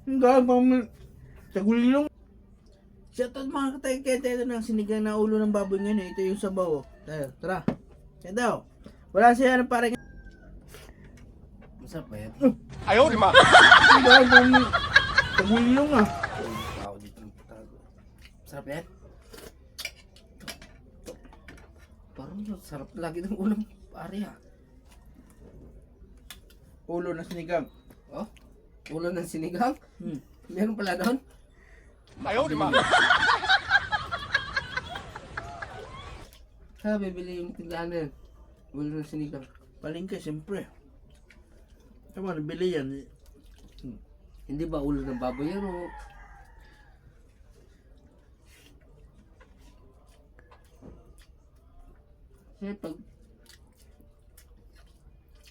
Ang gagawin. Tagulilong. Shoutout mga katay-kete, ito ng sinigang na ulo ng baboy ngayon. Ito yung sabaw. Tayo, tara. Kaya daw. Wala siya ng parang. Masarap ba yan? Ayaw, di ma. Ang gagawin. Tagulilong ah. Tao dito ng putago. Masarap yan? Parang sarap lagi ng ulam pare ha. Ulo ng sinigang. Oh? Ulam ng sinigang? Meron pala doon? Ayaw, di ma. Kaya bibili yung tindahan na yan. Ulam ng sinigang. Palengke, siyempre. Tama, nabili yan. Hindi ba ulo ng baboy yan o? Kasi pag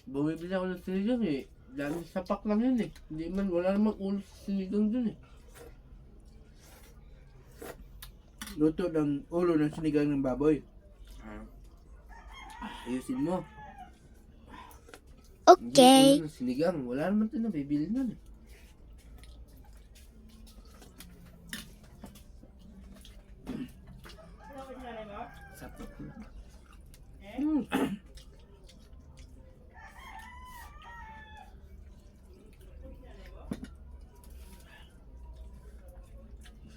bumibili ako ng sinigang eh, dahil sapak lang yun eh. Hindi man, wala namang ulo sa sinigang dun eh. Luto ng ulo ng sinigang ng baboy. Ayusin mo. Okay. Hindi ulo ng sinigang, wala naman ito na bibili nun eh. Sapak na.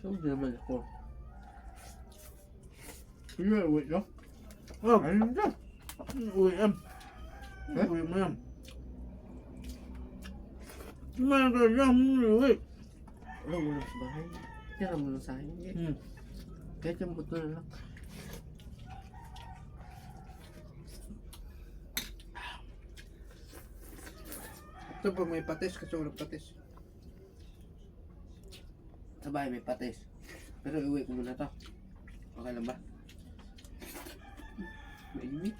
So, hindi naman ako. Sige, wait no? Oh, ano na? Uy, Eh? Uy mo yan. Kumain ka lang, uy. Wala mo lang sa bahay. Tira mo lang sa akin. Kahit yung buto na lang. Ito pa may patis kasi walang patis. Sa bahay may patis. Pero iuwi ko muna to. Okay lang ba? Mainit.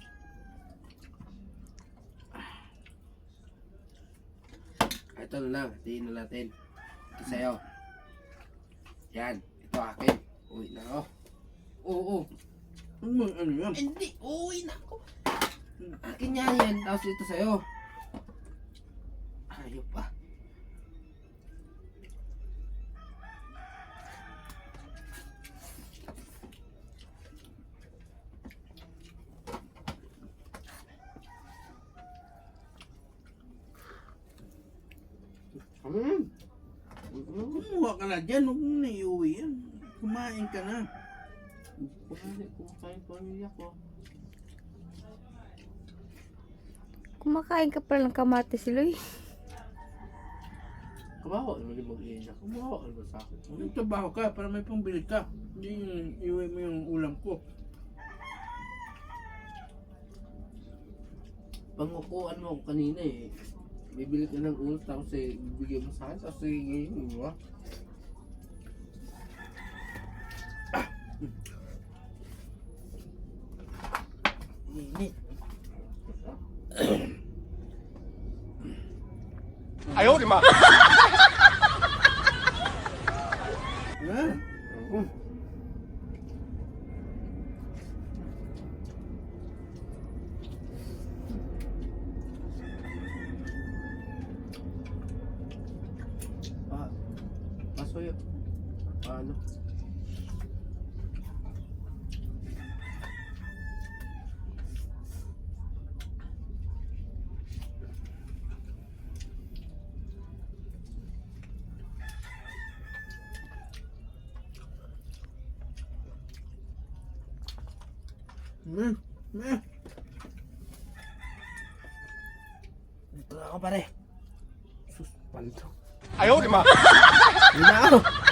Ito na lang. Hatiin na natin. Ito sa'yo. Yan. Ito akin. Uwi na ako. Oo. Ano yan? Hindi. Uwi na ako. Akin niya yan. Tapos ito sa'yo. Ayop pa. Kumuha ka na dyan, huwag mo na iuwi yan. Kumain ka na. Kumakain pamilya ko. Kumakain ka pala ng kamatis, Loy. Kabawa naman yung mag-iiyak. Kabawa naman sa akin. Magtrabaho ka para may pambili ka. Hindi yung iuwi mo yung ulam ko. Pangukuan mo ako kanina eh. Bibili ka ng ulo tapos eh, bibigyan mo sa akin tapos eh, ngayon mo ah. Init. Ayaw, di ma. Yan. Pasoy. Ano? Dito na ako pare. Sus, palito. Ayaw, di ma. Hindi na ako.